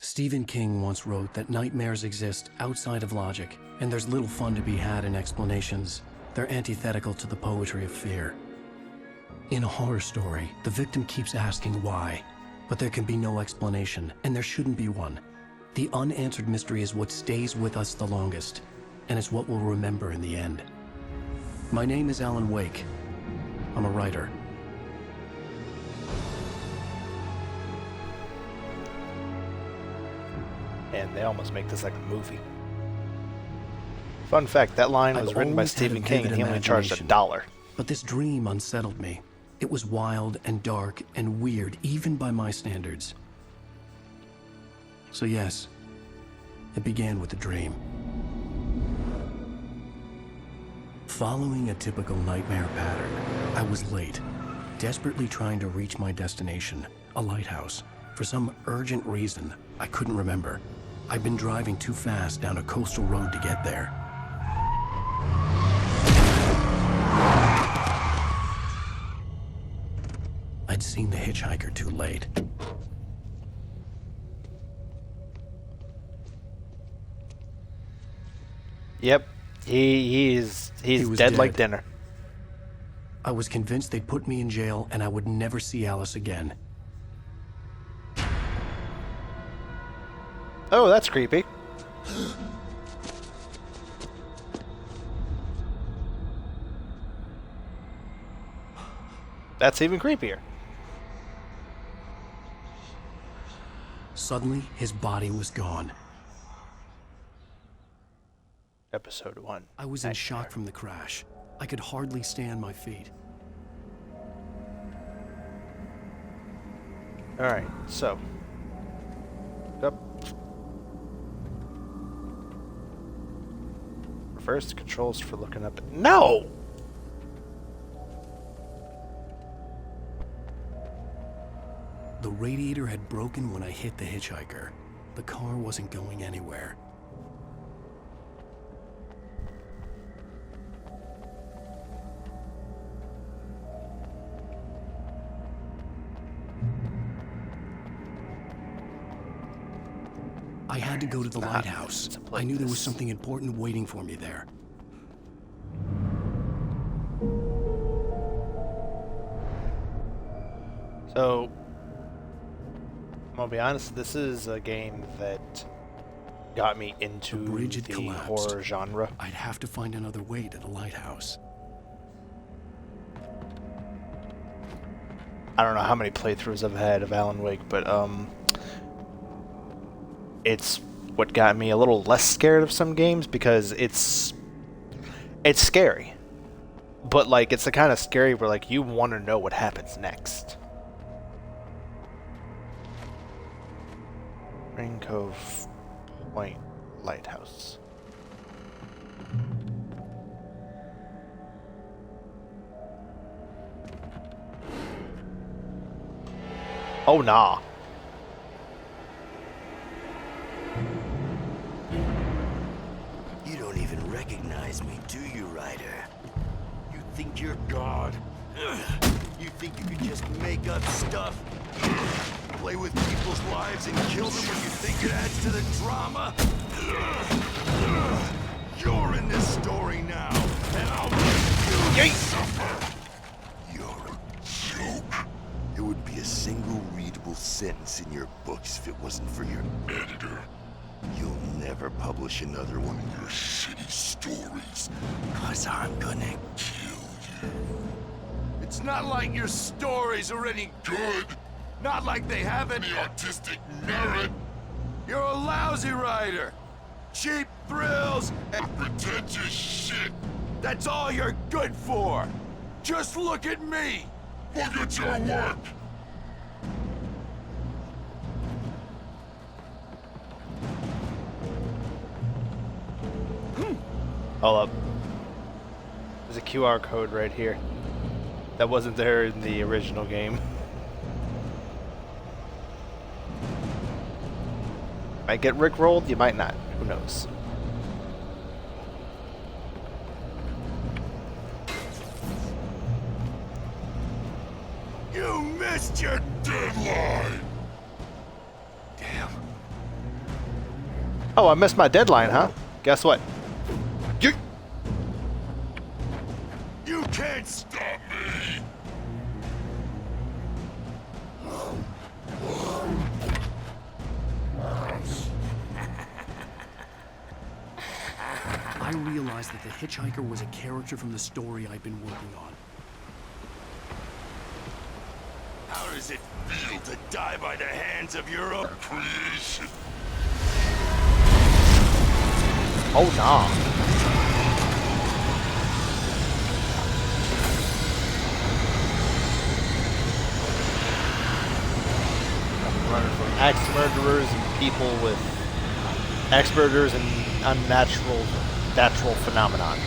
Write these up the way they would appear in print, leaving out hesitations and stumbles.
Stephen King once wrote that nightmares exist outside of logic, and there's little fun to be had in explanations. They're antithetical to the poetry of fear. In a horror story, the victim keeps asking why, but there can be no explanation, and there shouldn't be one. The unanswered mystery is what stays with us the longest, and it's what we'll remember in the end. My name is Alan Wake. I'm a writer. And they almost make this like a movie. Fun fact, that line was written by Stephen King and he only charged $1. But this dream unsettled me. It was wild and dark and weird, even by my standards. So yes, it began with a dream. Following a typical nightmare pattern, I was late, desperately trying to reach my destination, a lighthouse. For some urgent reason, I couldn't remember. I'd been driving too fast down a coastal road to get there. I'd seen the hitchhiker too late. Yep, he's dead like dinner. I was convinced they'd put me in jail and I would never see Alice again. Oh, that's creepy. That's even creepier. Suddenly, his body was gone. Episode 1. I was in shock from the crash. I could hardly stay on my feet. Alright, so. Yep. Reverse controls for looking up. No! The radiator had broken when I hit the hitchhiker. The car wasn't going anywhere. I had to go to the lighthouse. I knew there was something important waiting for me there. So, I'm gonna be honest, this is a game that got me into the horror genre. I'd have to find another way to the lighthouse. I don't know how many playthroughs I've had of Alan Wake, but it's what got me a little less scared of some games because it's scary. But like it's the kind of scary where like you want to know what happens next. Rain Cove Point Lighthouse. Oh nah. You don't even recognize me, do you, Ryder? You think you're God? You think you could just make up stuff? Play with people's lives and kill them when you think it adds to the drama? You're in this story now, and I'll make you suffer! You're a joke. There would be a single readable sentence in your books if it wasn't for your editor. You'll never publish another one of your shitty stories, 'cause I'm gonna kill you. It's not like your stories are any good. Not like they have any artistic merit. You're a lousy writer. Cheap thrills and pretentious shit. That's all you're good for. Just look at me. Look at your work. Hold up. There's a QR code right here. That wasn't there in the original game. Might get rickrolled, you might not. Who knows? You missed your deadline! Damn. Oh, I missed my deadline, huh? Guess what? You can't stop me! I realized that the hitchhiker was a character from the story I'd been working on. How does it feel to die by the hands of your own creation? Oh, nah. I'm running from axe murderers and people with axe murderers and natural phenomenon.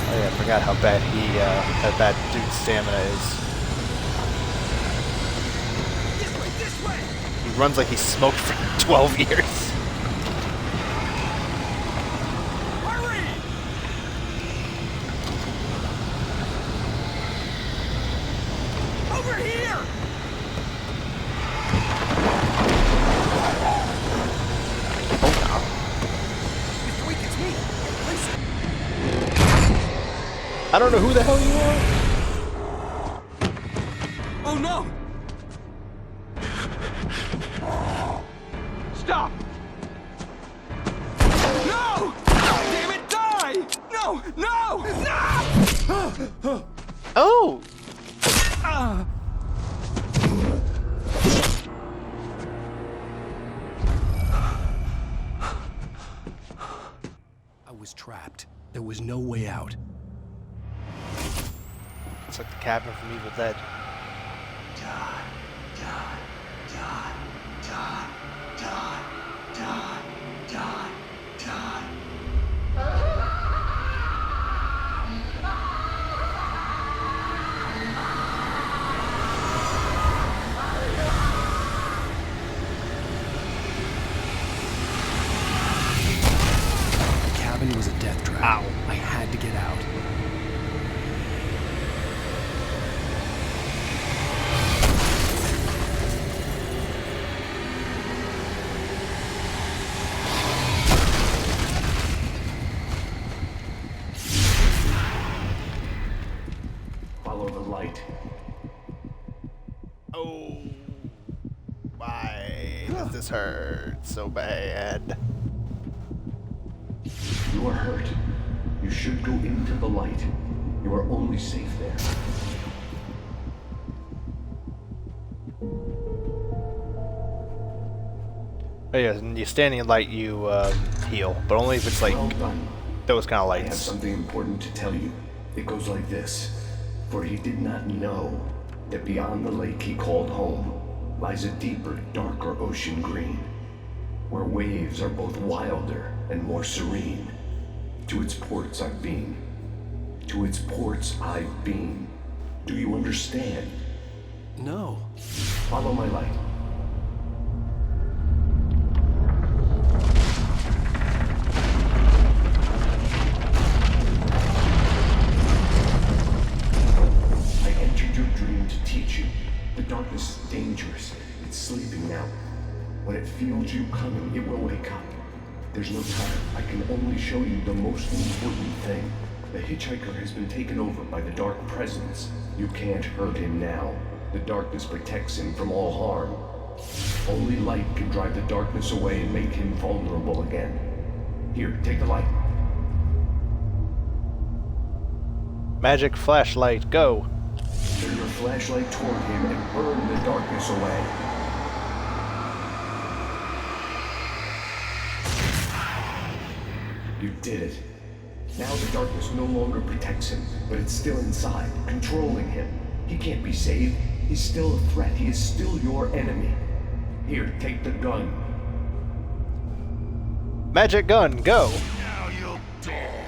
Oh yeah, I forgot how bad how bad dude's stamina is. This way! He runs like he smoked for 12 years. Hurry! Over here! Mr. Weak, it's me! Listen! I don't know who the hell you are. Oh no! Stop! No! Damn it, die! No! No! No! Oh! I was trapped. There was no way out. It's like the cabin from Evil Dead. The cabin was a death trap. Ow. I had to get out. Follow the light. Oh, why does this hurt so bad? You are hurt. You should go into the light. You are only safe there. Oh yeah, and you standing in light, you heal, but only if it's like Well done. those kind of I have lights. something important to tell you. It goes like this. For he did not know that beyond the lake he called home lies a deeper, darker ocean green, where waves are both wilder and more serene. To its ports I've been. To its ports I've been. Do you understand? No. Follow my light. I entered your dream to teach you. The darkness is dangerous. It's sleeping now. When it feels you coming, it will wake up. There's no time. I can only show you the most important thing. The hitchhiker has been taken over by the dark presence. You can't hurt him now. The darkness protects him from all harm. Only light can drive the darkness away and make him vulnerable again. Here, take the light. Magic flashlight, go! Turn your flashlight toward him and burn the darkness away. You did it. Now the darkness no longer protects him, but it's still inside, controlling him. He can't be saved. He's still a threat. He is still your enemy. Here, take the gun. Magic gun, go! Now you'll die.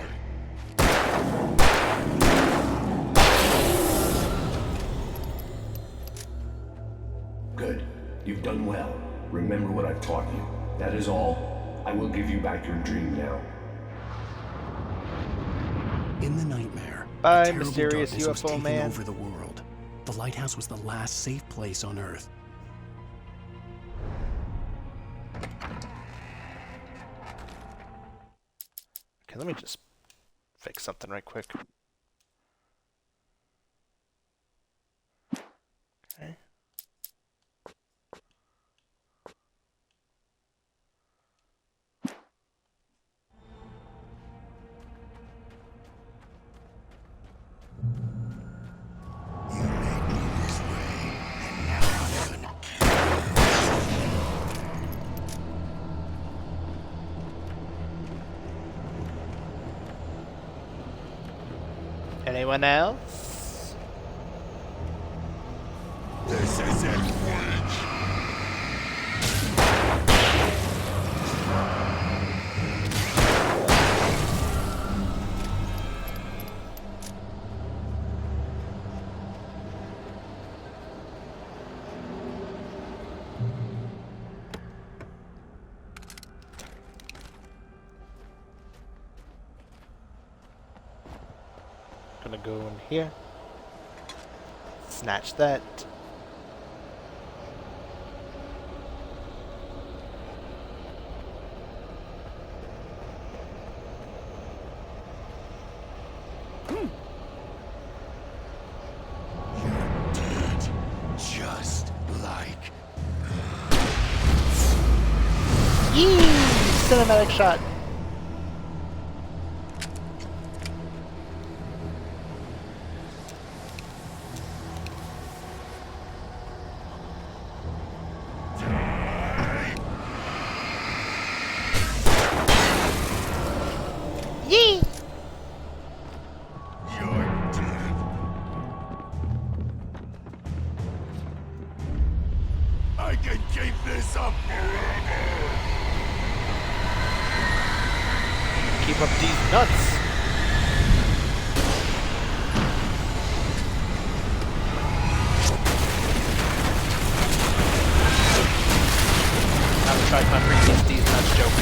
Good. You've done well. Remember what I've taught you. That is all. I will give you back your dream now. In the nightmare, Bye, a terrible mysterious darkness was UFO taking man. over the world. The lighthouse was the last safe place on Earth. Okay, let me just fix something right quick. Okay. Anyone else? This is it, Witch. Gonna go in here. Snatch that. Just like Yee! Cinematic shot. Yee! you're dead. I can keep this up forever. Keep up these nuts. I've tried my previous these nuts joke.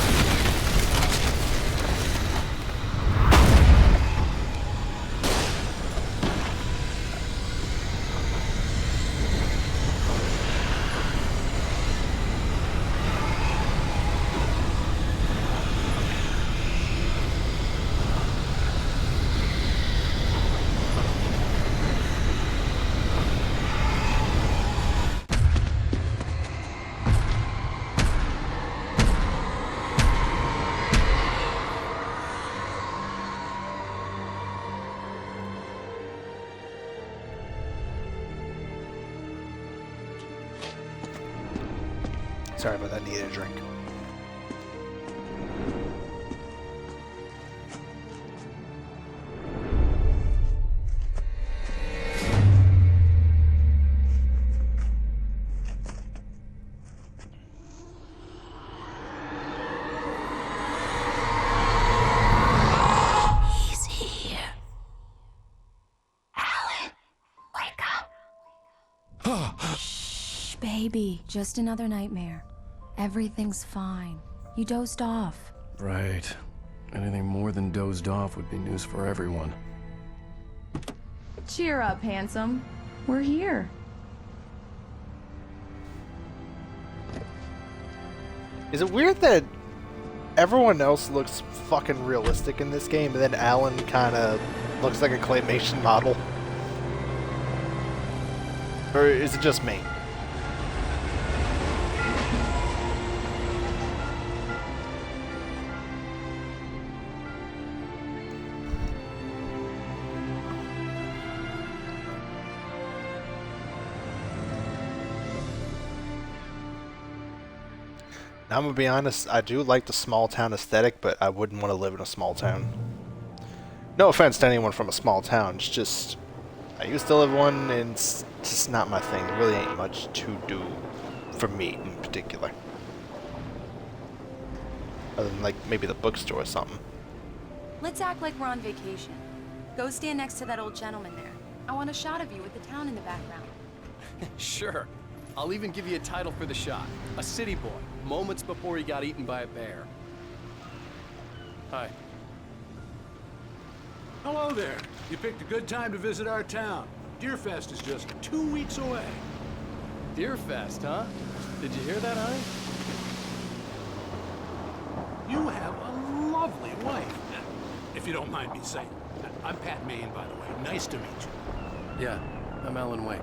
Sorry about that, needed a drink. He's here. Alan, wake up. Shh, baby. Just another nightmare. Everything's fine. You dozed off. Right. Anything more than dozed off would be news for everyone. Cheer up, handsome. We're here. Is it weird that everyone else looks fucking realistic in this game, and then Alan kind of looks like a claymation model? Or is it just me? Now, I'm gonna be honest, I do like the small town aesthetic, but I wouldn't want to live in a small town. No offense to anyone from a small town, it's just I used to live in one and it's just not my thing. There really ain't much to do for me in particular. Other than like maybe the bookstore or something. Let's act like we're on vacation. Go stand next to that old gentleman there. I want a shot of you with the town in the background. Sure. I'll even give you a title for the shot. A city boy, moments before he got eaten by a bear. Hi. Hello there. You picked a good time to visit our town. Deerfest is just 2 weeks away. Deerfest, huh? Did you hear that, honey? You have a lovely wife. if you don't mind me saying. I'm Pat Maine, by the way. Nice to meet you. Yeah, I'm Alan Wake.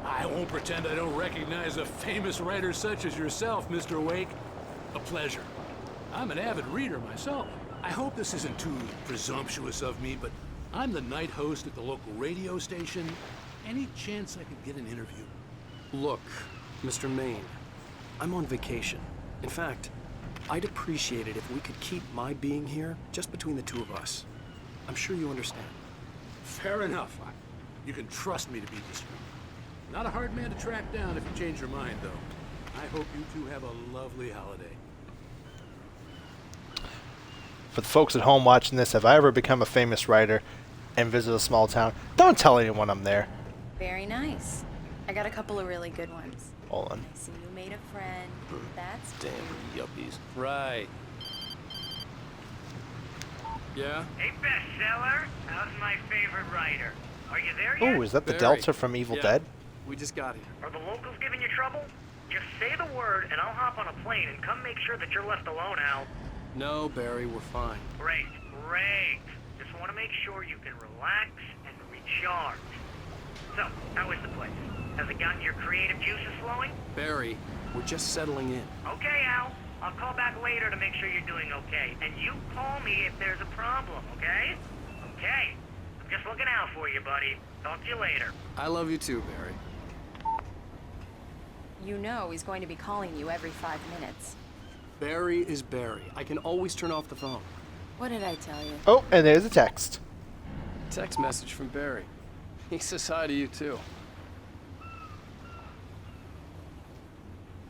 I won't pretend I don't recognize a famous writer such as yourself, Mr. Wake. A pleasure. I'm an avid reader myself. I hope this isn't too presumptuous of me, but I'm the night host at the local radio station. Any chance I could get an interview? Look, Mr. Maine, I'm on vacation. In fact, I'd appreciate it if we could keep my being here just between the two of us. I'm sure you understand. Fair enough. You can trust me to be discreet. Not a hard man to track down if you change your mind, though. I hope you two have a lovely holiday. For the folks at home watching this, if I ever become a famous writer and visit a small town, don't tell anyone I'm there. Very nice. I got a couple of really good ones. Hold on. I see you made a friend. That's Damn yuppies. Right. Yeah? Hey, bestseller. How's my favorite writer? Are you there yet? Oh, is that the Barry. Delta from Evil Yeah. Dead? We just got here. Are the locals giving you trouble? Just say the word and I'll hop on a plane and come make sure that you're left alone, Al. No, Barry, we're fine. Great, great. Just want to make sure you can relax and recharge. So, how is the place? Has it gotten your creative juices flowing? Barry, we're just settling in. Okay, Al. I'll call back later to make sure you're doing okay. And you call me if there's a problem, okay? Okay. I'm just looking out for you, buddy. Talk to you later. I love you too, Barry. You know he's going to be calling you every 5 minutes. Barry is Barry. I can always turn off the phone. What did I tell you? Oh, and there's a text. Text message from Barry. He says hi to you too.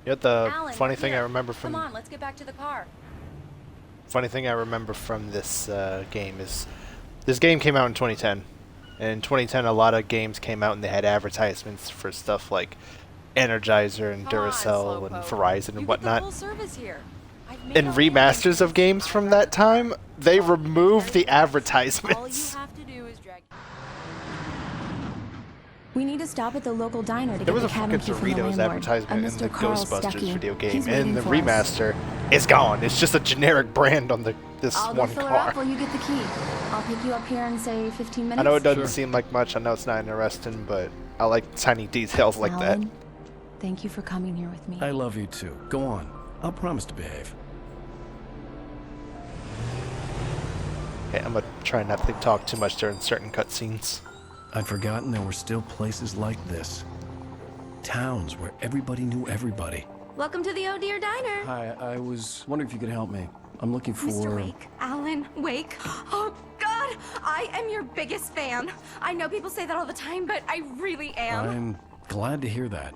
You know, the Alan, funny we're thing I here. remember from Come on, let's get back to the car. funny thing I remember from this game is this game came out in 2010. And in 2010, a lot of games came out and they had advertisements for stuff like Energizer and Come on, Duracell and Slowpoke. Verizon and You get whatnot. the full service here. I've made In all the remasters of games from that time, they removed the All you advertisements. have to do is drag. We need to stop at the local diner to There get was the a cabin fucking key from the Doritos landlord. advertisement in Mr. the Carl Ghostbusters Stuckey. video game, He's and waiting the for us. remaster is gone. It's just a generic brand on this I'll go one fill her up car. while you get the key. I'll pick you up here in, say, 15 minutes. I know it doesn't Sure. seem like much. I know it's not interesting, but I like tiny details like that. Alan, thank you for coming here with me. I love you too. Go on. I'll promise to behave. Okay, I'm gonna try not to talk too much during certain cutscenes. I'd forgotten there were still places like this. Towns where everybody knew everybody. Welcome to the Oh Dear Diner. Hi, I was wondering if you could help me. I'm looking for... Mr. Wake. Alan Wake. Oh, God. I am your biggest fan. I know people say that all the time, but I really am. I'm glad to hear that.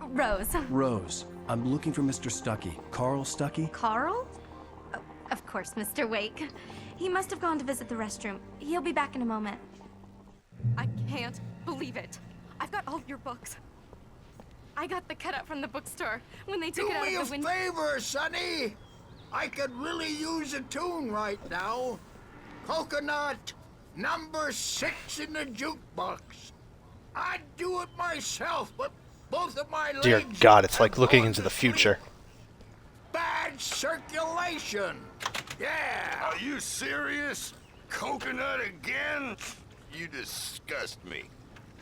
Rose. Rose, I'm looking for Mr. Stuckey. Carl Stuckey? Carl? Oh, of course, Mr. Wake. He must have gone to visit the restroom. He'll be back in a moment. I can't believe it. I've got all your books. I got the cutout from the bookstore when they took Do it out me of a the window. favor, Sonny. I could really use a tune right now. Coconut, number 6 in the jukebox. I'd do it myself, but both of my legs... Dear God, it's like have looking gone into to the sleep. future. Bad circulation. Yeah. Are you serious? Coconut again? You disgust me.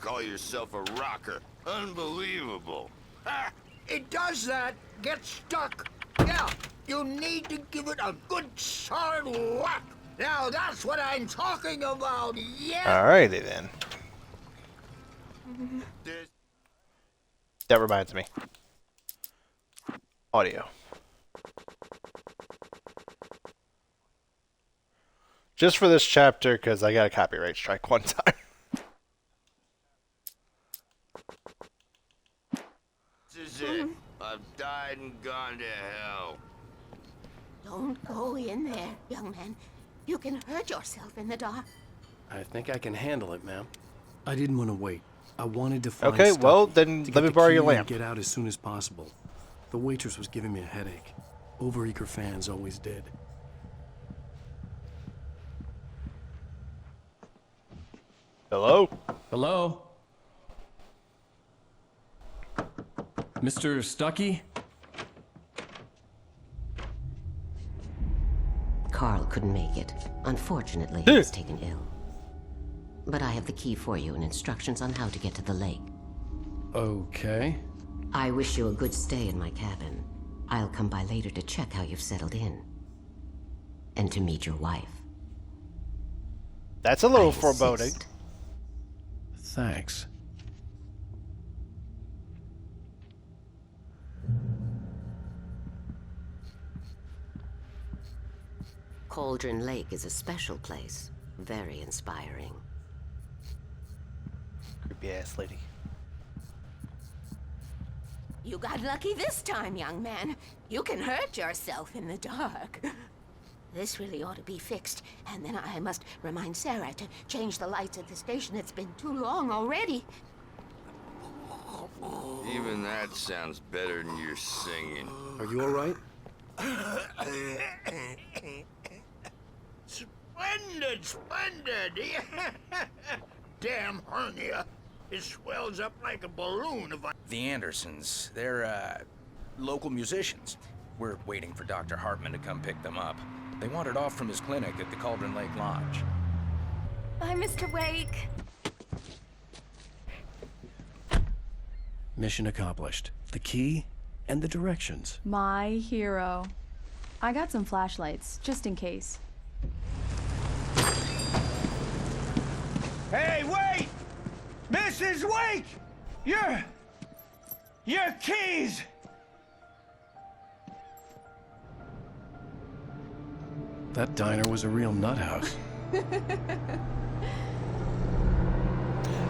Call yourself a rocker. Unbelievable. Ha! It does that. Get stuck. Yeah, you need to give it a good solid whack. Now that's what I'm talking about, yeah? Alrighty then. There's That reminds me. Audio. Just for this chapter, because I got a copyright strike one time. This is it. I've died and gone to hell. Don't go in there, young man. You can hurt yourself in the dark. I think I can handle it, ma'am. I didn't want to wait. I wanted to find Okay, Stuckey, well, then to let get me the borrow key your and lamp. get out as soon as possible. The waitress was giving me a headache. Overeager fans always did. Hello? Hello? Mr. Stuckey? Carl couldn't make it. Unfortunately, he was taken ill. But I have the key for you and instructions on how to get to the lake. Okay. I wish you a good stay in my cabin. I'll come by later to check how you've settled in. And to meet your wife. That's a little foreboding. Thanks. Cauldron Lake is a special place. Very inspiring. Creepy ass lady. You got lucky this time, young man. You can hurt yourself in the dark. This really ought to be fixed, and then I must remind Sarah to change the lights at the station. It's been too long already. Even that sounds better than your singing. Are you all right? Splendid, splendid! Damn hernia. It swells up like a balloon if I... The Andersons, they're, local musicians. We're waiting for Dr. Hartman to come pick them up. They wandered off from his clinic at the Cauldron Lake Lodge. Bye, Mr. Wake. Mission accomplished. The key and the directions. My hero. I got some flashlights, just in case. Hey, wait! Mrs. Wake! Your keys! That diner was a real nut house.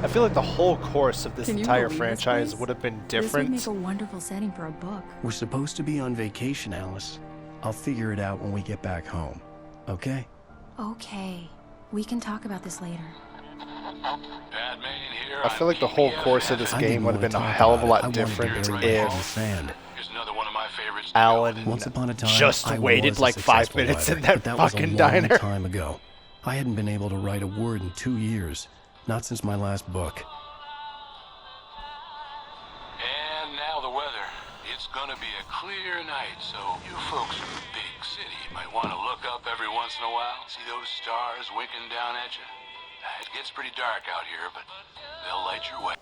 I feel like the whole course of this Can you entire believe this franchise place? would have been This would different. make a wonderful setting for a book. We're supposed to be on vacation, Alice. I'll figure it out when we get back home. Okay? Okay. We can talk about this later. I feel like the whole course of this game would have been a hell of a lot different if Alan Once upon a time, just I waited was a like 5 successful minutes writer, in that but that was fucking a long diner. time ago. I hadn't been able to write a word in 2 years. Not since my last book. And now the weather. It's gonna be a clear night, so you folks in the big city might want to look up every once in a while. See those stars winking down at you? It gets pretty dark out here, but they'll light your way.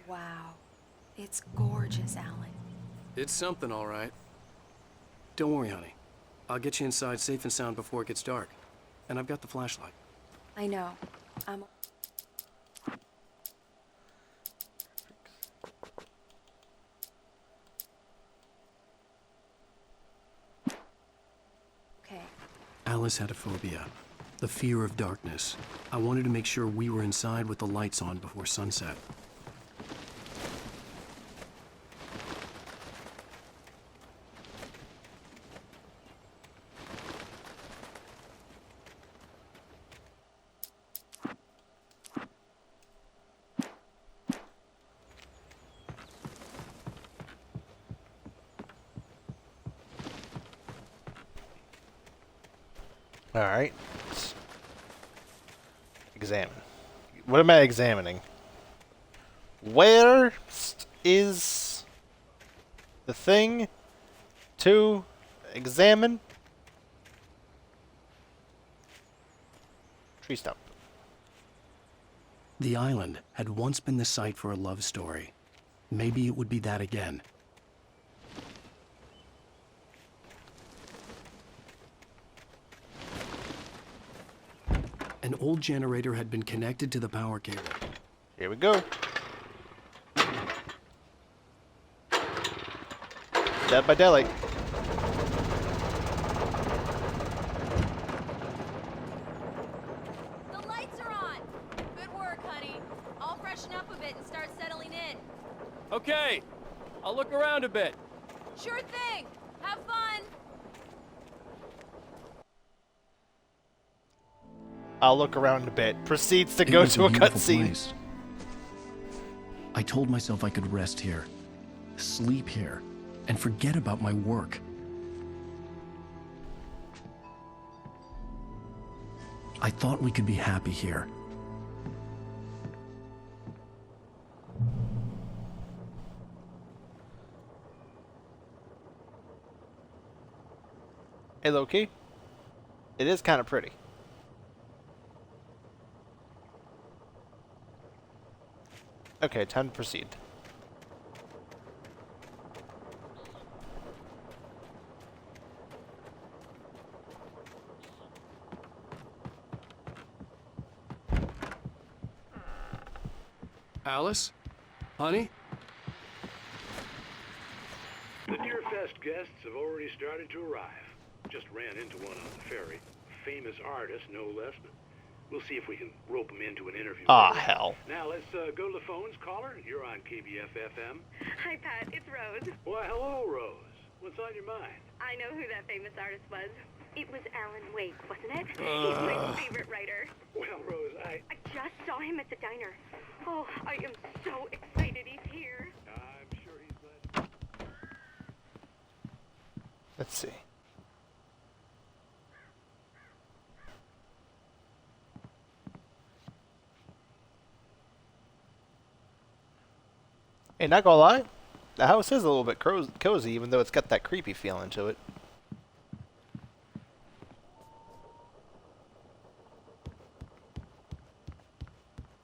Wow. It's gorgeous, Alan. It's something, all right. Don't worry, honey. I'll get you inside safe and sound before it gets dark. And I've got the flashlight. I know. Okay. Alice had a phobia. The fear of darkness. I wanted to make sure we were inside with the lights on before sunset. Alright. Examine. What am I examining? Where is the thing to examine? Tree stump. The island had once been the site for a love story. Maybe it would be that again. An old generator had been connected to the power cable. Here we go. Dead by daylight. The lights are on. Good work, honey. I'll freshen up a bit and start settling in. Okay, I'll look around a bit. Sure thing. Have fun. I'll look around a bit. Proceeds to It go was to a beautiful cutscene. place. I told myself I could rest here, sleep here, and forget about my work. I thought we could be happy here. Hey, Loki. It is kind of pretty. Okay, time to proceed. Alice? Honey? The Deer Fest guests have already started to arrive. Just ran into one on the ferry. Famous artist, no less, but we'll see if we can rope him into an interview. Ah, hell. Now let's go to the phones. Caller, you're on KBF-FM. Hi, Pat. It's Rose. Why, hello, Rose. What's on your mind? I know who that famous artist was. It was Alan Wake, wasn't it? He's my favorite writer. Well, Rose, I just saw him at the diner. Oh, I am so excited he's here. I'm sure he's glad. Let's see. Hey, not gonna lie, the house is a little bit cozy, even though it's got that creepy feeling to it.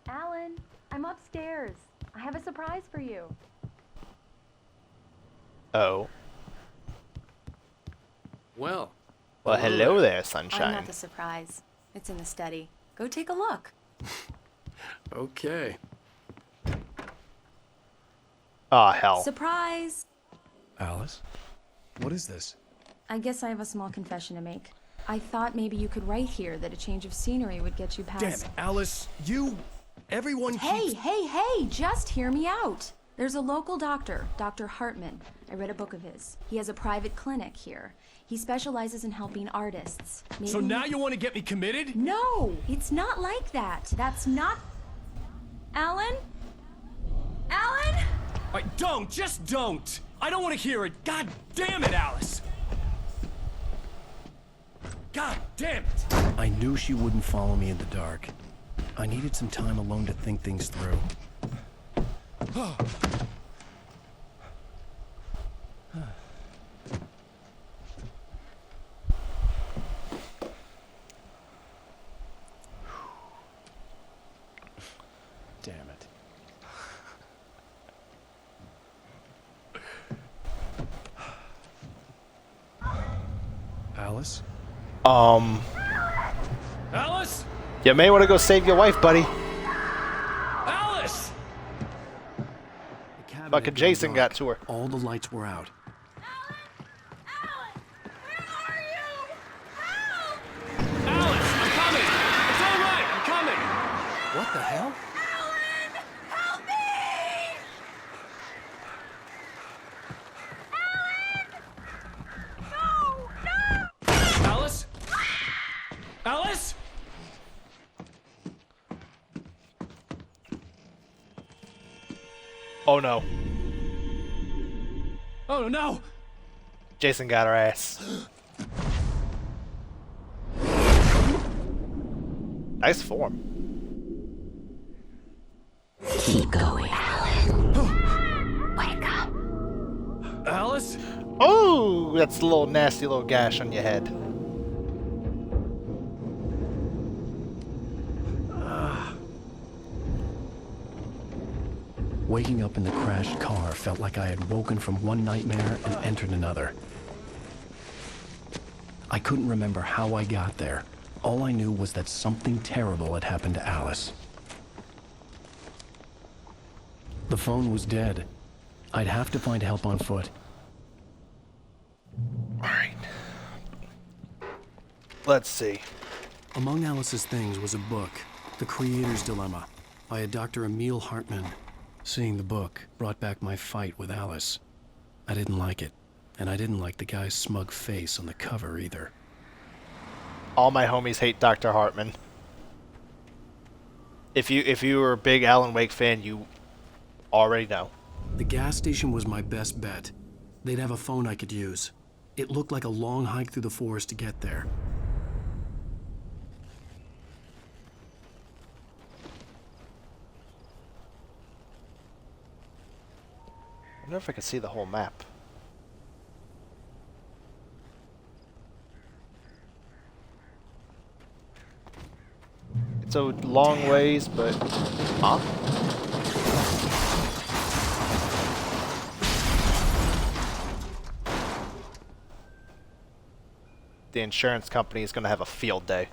Alan, I'm upstairs. I have a surprise for you. Oh. Well. Well, hello there, I'm sunshine. not the surprise. It's in the study. Go take a look. Okay. Ah, hell. Surprise! Alice? What is this? I guess I have a small confession to make. I thought maybe you could write here that a change of scenery would get you past... Damn it, Alice, everyone keeps... Hey, just hear me out. There's a local doctor, Dr. Hartman. I read a book of his. He has a private clinic here. He specializes in helping artists. So now you want to get me committed? No, it's not like that. That's not... Alan? Alan? Just don't! I don't want to hear it! God damn it, Alice! God damn it! I knew she wouldn't follow me in the dark. I needed some time alone to think things through. Damn it. Alice? Alice? You may want to go save your wife, buddy. Alice! Fucking Jason got to her. All the lights were out. Alice, I'm coming! It's all right, I'm coming! What the hell? Alice? Alice? Oh no. Oh no! Jason got her ass. Nice form. Keep going, Alan. Wake up. Alice? Oh, that's a little nasty little gash on your head. Waking up in the crashed car felt like I had woken from one nightmare and entered another. I couldn't remember how I got there. All I knew was that something terrible had happened to Alice. The phone was dead. I'd have to find help on foot. Alright. Let's see. Among Alice's things was a book, The Creator's Dilemma, by a Dr. Emil Hartman. Seeing the book brought back my fight with Alice. I didn't like it, and I didn't like the guy's smug face on the cover either. All my homies hate Dr. Hartman. If you were a big Alan Wake fan, you already know. The gas station was my best bet. They'd have a phone I could use. It looked like a long hike through the forest to get there. I wonder if I can see the whole map. It's a long ways, but... Huh? The insurance company is going to have a field day.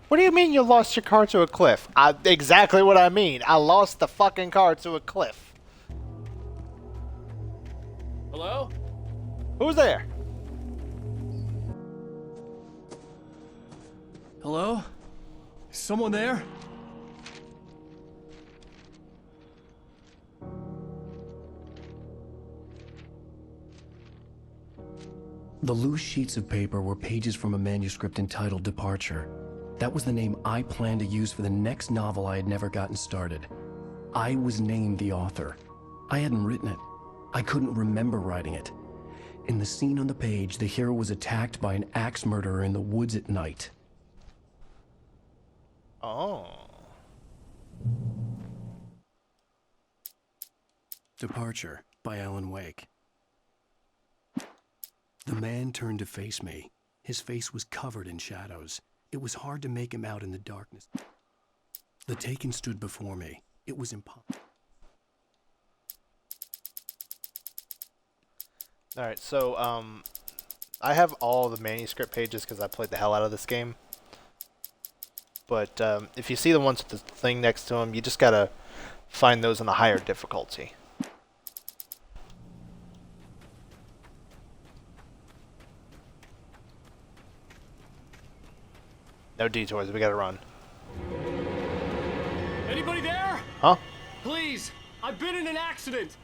What do you mean you lost your car to a cliff? Exactly what I mean. I lost the fucking car to a cliff. Hello? Who's there? Hello? Is someone there? The loose sheets of paper were pages from a manuscript entitled Departure. That was the name I planned to use for the next novel I had never gotten started. I was named the author. I hadn't written it. I couldn't remember writing it. In the scene on the page, the hero was attacked by an axe murderer in the woods at night. Oh. Departure by Alan Wake. The man turned to face me. His face was covered in shadows. It was hard to make him out in the darkness. The Taken stood before me. It was impossible. Alright, so, I have all the manuscript pages because I played the hell out of this game. But, if you see the ones with the thing next to them, you just gotta find those in a higher difficulty. No detours, we gotta run. Anybody there? Huh? Please, I've been in an accident.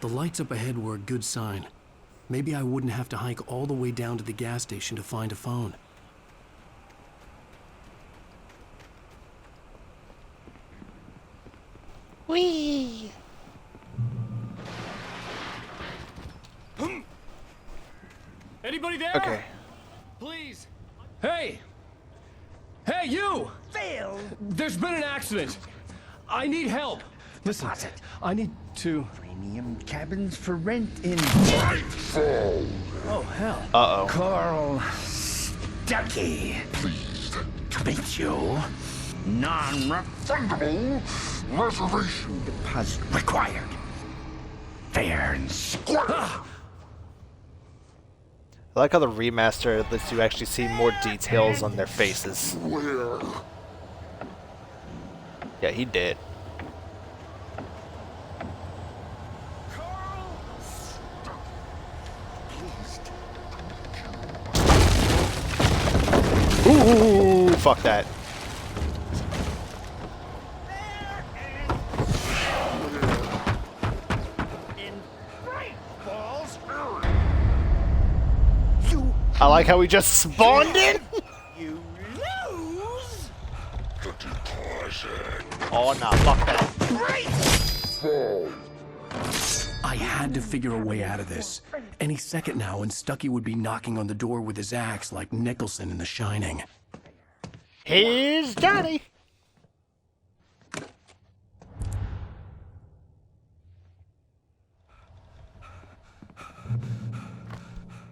The lights up ahead were a good sign. Maybe I wouldn't have to hike all the way down to the gas station to find a phone. Whee! Anybody there? Okay. Please. Hey! Hey, you! Phil! There's been an accident. I need help. Listen, I need to... Premium cabins for rent in... Oh, hell. Uh-oh. Carl Stuckey. Pleased to meet you. Non-refundable reservation deposit required. Fair and square. I like how the remaster lets you actually see more details on their faces. Yeah, he did. Ooh, fuck that. I like how we just spawned in. You lose. Oh, nah, fuck that. I had to figure a way out of this. Any second now, and Stuckey would be knocking on the door with his axe like Nicholson in The Shining. Here's Johnny.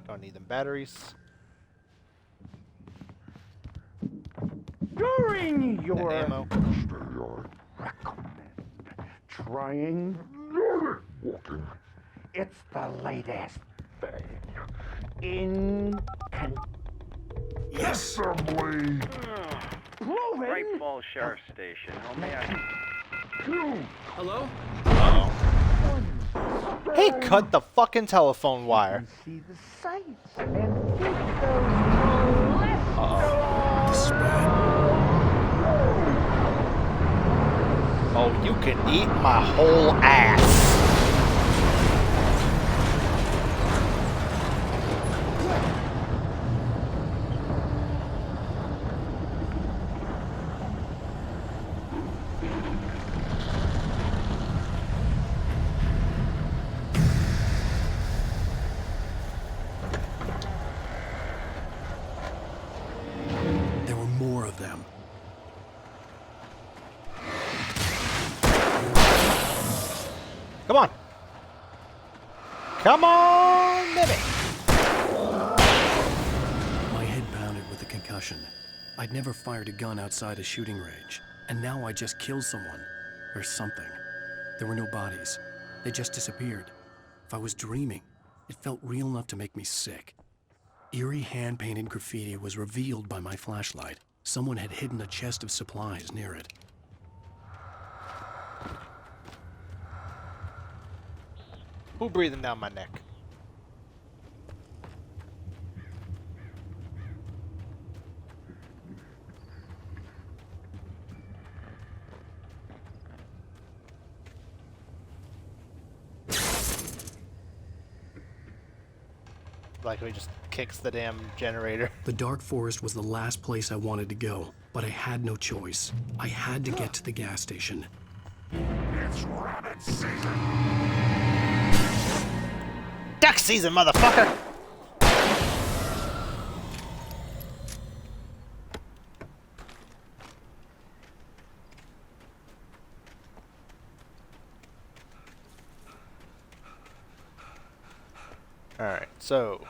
Gonna need them batteries. During your ammo. trying walking. It's the latest thing in Yes. assembly. Great Falls Sheriff Station. How may I? Hello? Hey, cut the fucking telephone wire. See the sights and get those Oh, you can eat my whole ass. Come on, baby! My head pounded with a concussion. I'd never fired a gun outside a shooting range, and now I just killed someone. Or something. There were no bodies. They just disappeared. If I was dreaming, it felt real enough to make me sick. Eerie hand-painted graffiti was revealed by my flashlight. Someone had hidden a chest of supplies near it. Who breathing down my neck? Like he just kicks the damn generator. The dark forest was the last place I wanted to go, but I had no choice. I had to get to the gas station. It's rabbit season. Duck season, motherfucker! Alright, so...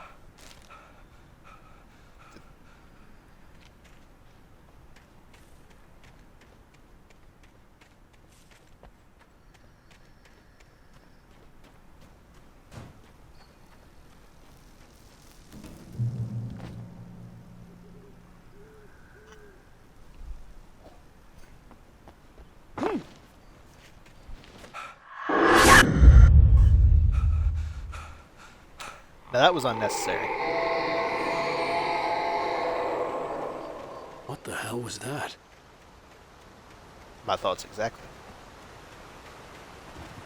Now that was unnecessary. What the hell was that? My thoughts exactly.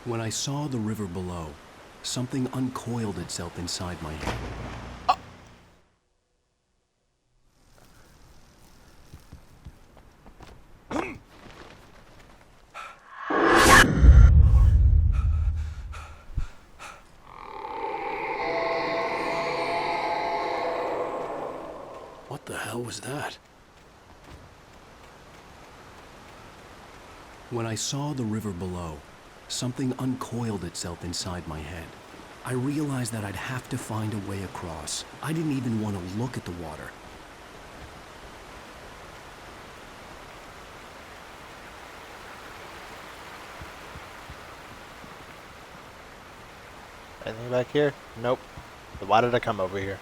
When I saw the river below, something uncoiled itself inside my head. What the hell was that? When I saw the river below, something uncoiled itself inside my head. I realized that I'd have to find a way across. I didn't even want to look at the water. Anything back here? Nope. But why did I come over here?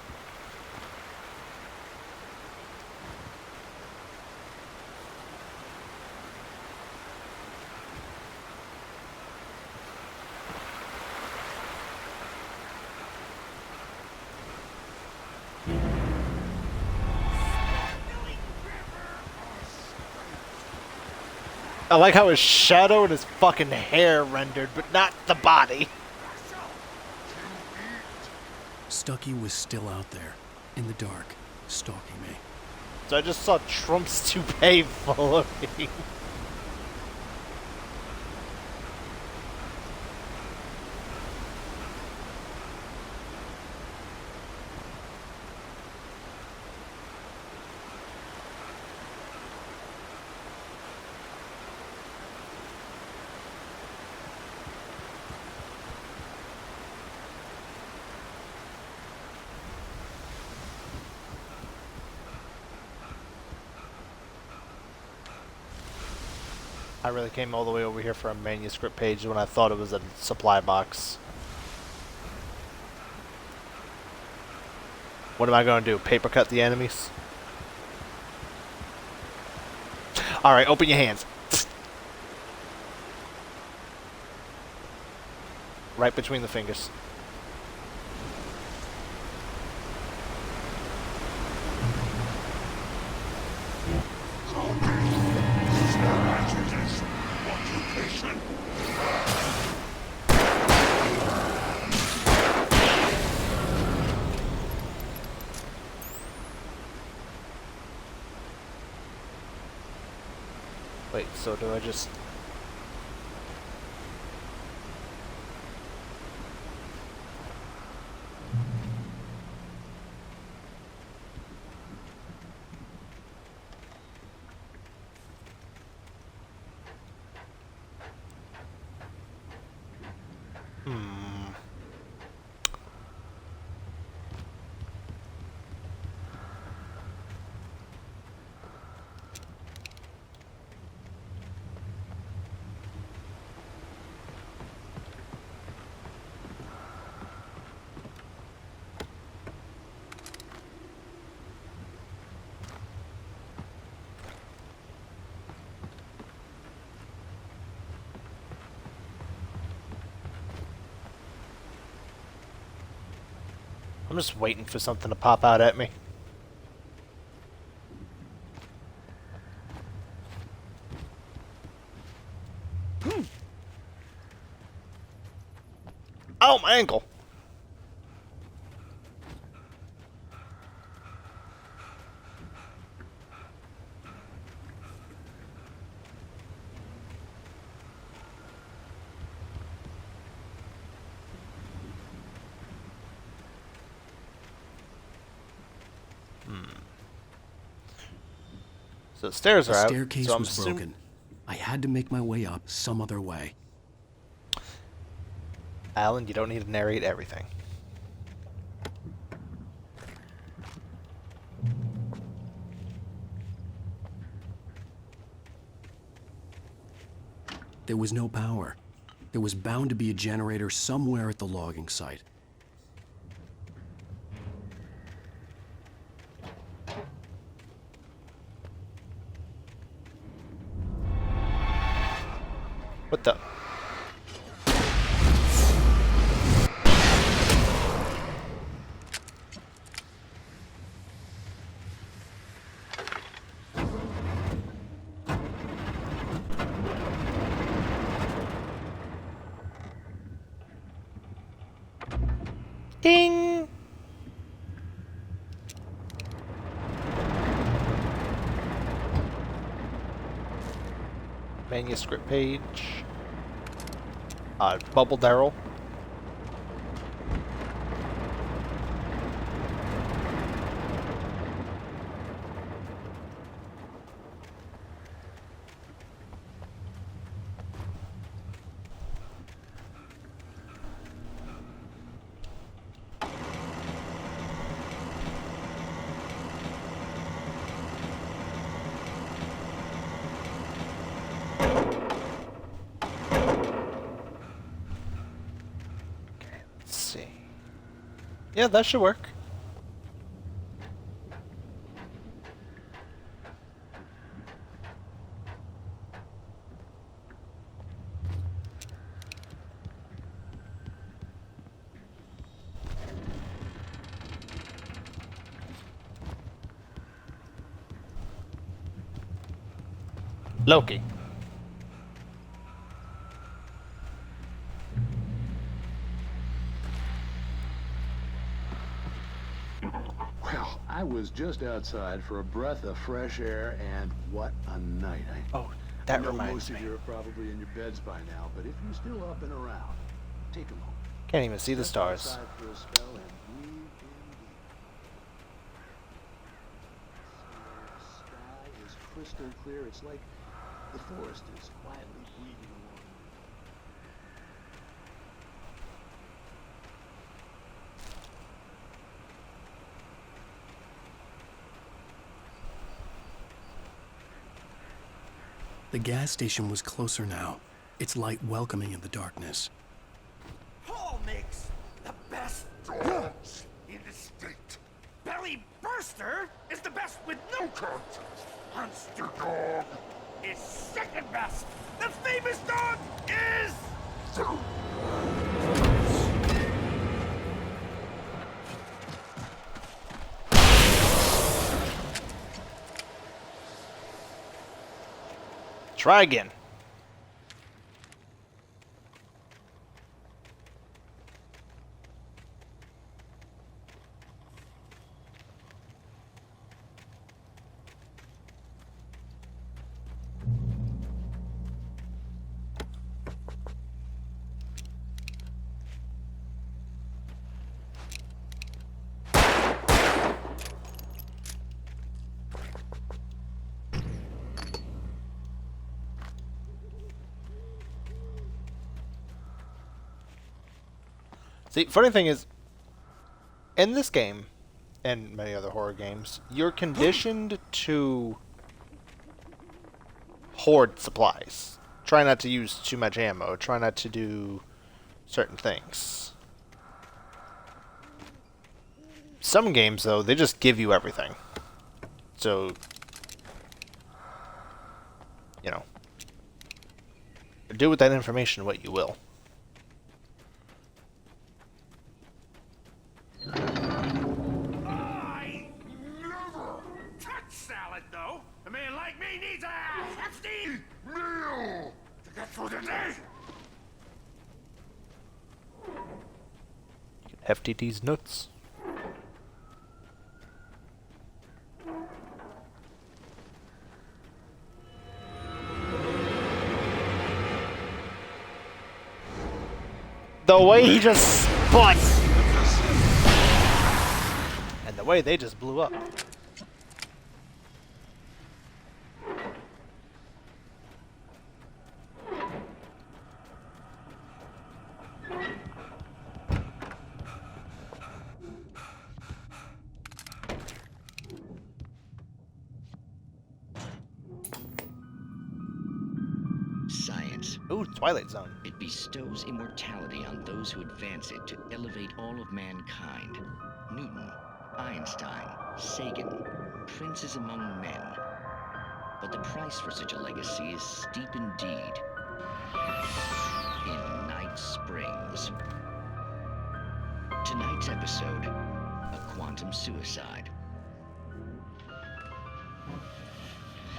I like how his shadow and his fucking hair rendered, but not the body. Stucky was still out there, in the dark, stalking me. So I just saw Trump's toupee follow me. I really came all the way over here for a manuscript page when I thought it was a supply box. What am I going to do? Paper cut the enemies? Alright, open your hands. Right between the fingers. Wait, so do I just... I'm just waiting for something to pop out at me. Oh, my ankle! So the stairs are The out. staircase So I'm was broken. I had to make my way up some other way. Alan, you don't need to narrate everything. There was no power. There was bound to be a generator somewhere at the logging site. What the? Ding! Manuscript page. Bubble Daryl. Yeah, that should work. Loki. Well, I was just outside for a breath of fresh air, and what a night. That I know reminds most me. of you are probably in your beds by now, but if you're still up and around, take a moment. Can't even see the Step stars. outside for a spell and breathe in deep. The sky is crystal clear. It's like the forest is quietly breathing along. The gas station was closer now, its light welcoming in the darkness. Paul makes the best dogs in the state. Belly Burster is the best with no coat. Monster Dog is second best. The famous dog is... Try again. See, funny thing is, in this game, and many other horror games, you're conditioned to hoard supplies. Try not to use too much ammo. Try not to do certain things. Some games, though, they just give you everything. So, you know, do with that information what you will. Get through the day. Hefty these nuts. The way he just spun! And the way they just blew up. Science. Ooh, Twilight Zone. It bestows immortality on those who advance it to elevate all of mankind. Newton, Einstein, Sagan, princes among men. But the price for such a legacy is steep indeed. In Night Springs. Tonight's episode, a quantum suicide.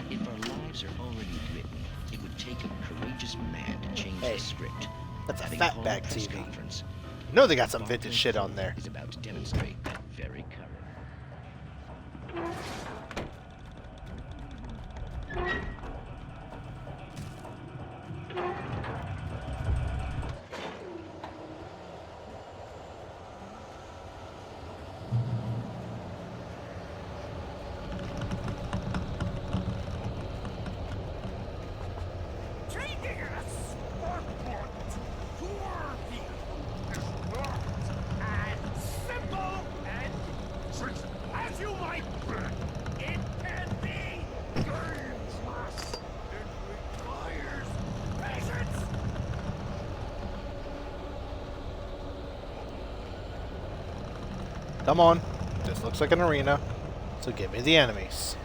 If our lives are already written, it would take a courageous man to change the script. That's a Having fatback called a press TV. conference, You know they got some vintage shit on there. is about to demonstrate that very courage. Taking a sparkplug to work is not as simple and tricky as you might think. It can be dangerous. It requires patience. Come on. This looks like an arena. So give me the enemies.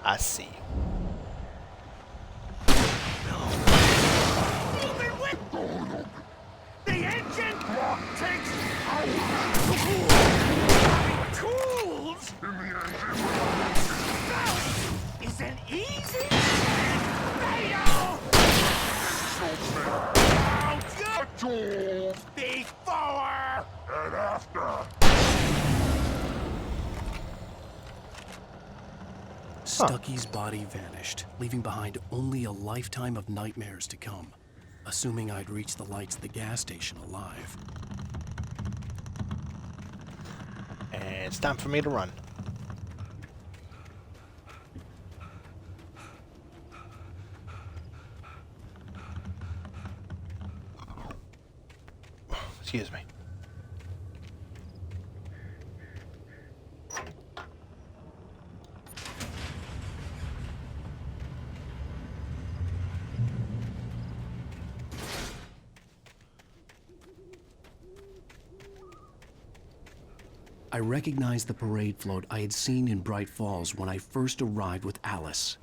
I see you. Moving with the engine block takes hours. Tools in the engine block. That isn't easy. Fail. Out your tools before and after. Stucky's body vanished, leaving behind only a lifetime of nightmares to come, assuming I'd reach the lights of the gas station alive. And it's time for me to run. Excuse me. I recognized the parade float I had seen in Bright Falls when I first arrived with Alice.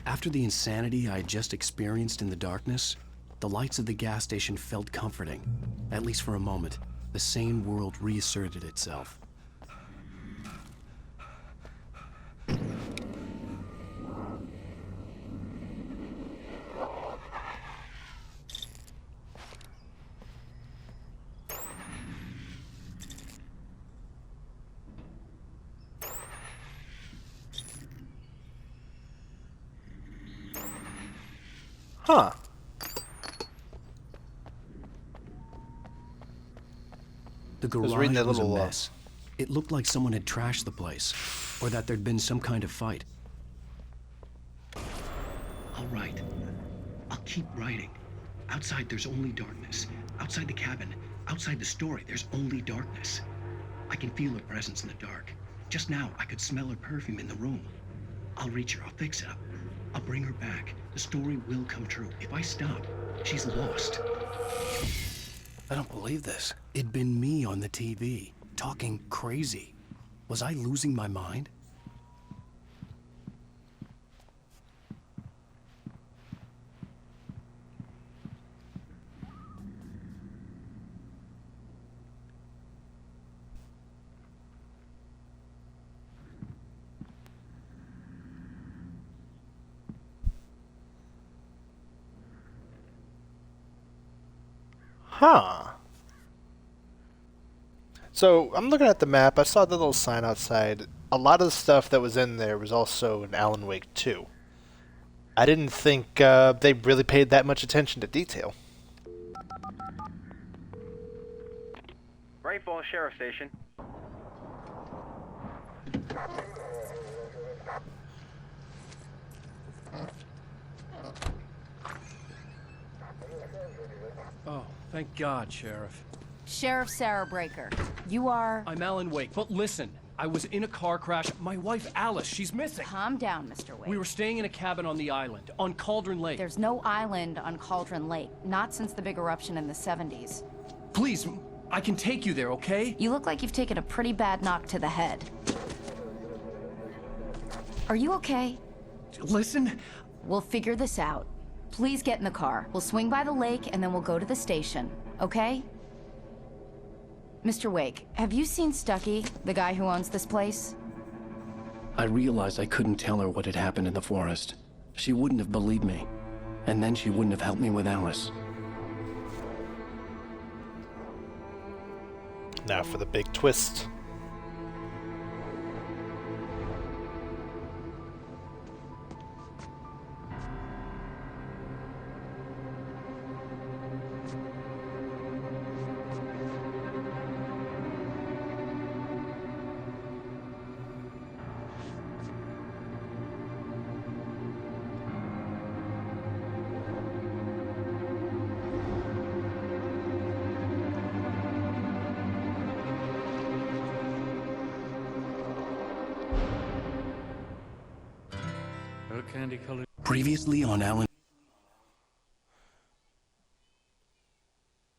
After the insanity I had just experienced in the darkness, the lights of the gas station felt comforting. At least for a moment, the sane world reasserted itself. Huh. The was garage reading that was a little, mess. It looked like someone had trashed the place, or that there'd been some kind of fight. All right. I'll keep writing. Outside, there's only darkness. Outside the cabin, outside the story, there's only darkness. I can feel her presence in the dark. Just now, I could smell her perfume in the room. I'll reach her. I'll fix it up. I'll bring her back. The story will come true. If I stop, she's lost. I don't believe this. It'd been me on the TV, talking crazy. Was I losing my mind? Huh. So, I'm looking at the map. I saw the little sign outside. A lot of the stuff that was in there was also in Alan Wake 2. I didn't think they really paid that much attention to detail. Great Falls Sheriff Station. Oh, thank God, Sheriff. Sheriff Sarah Breaker. You are... I'm Alan Wake, but listen. I was in a car crash. My wife, Alice, she's missing. Calm down, Mr. Wake. We were staying in a cabin on the island, on Cauldron Lake. There's no island on Cauldron Lake. Not since the big eruption in the 70s. Please, I can take you there, okay? You look like you've taken a pretty bad knock to the head. Are you okay? Listen. We'll figure this out. Please get in the car. We'll swing by the lake and then we'll go to the station, okay? Mr. Wake, have you seen Stucky, the guy who owns this place? I realized I couldn't tell her what had happened in the forest. She wouldn't have believed me. And then she wouldn't have helped me with Alice. Now for the big twist. Previously on Alan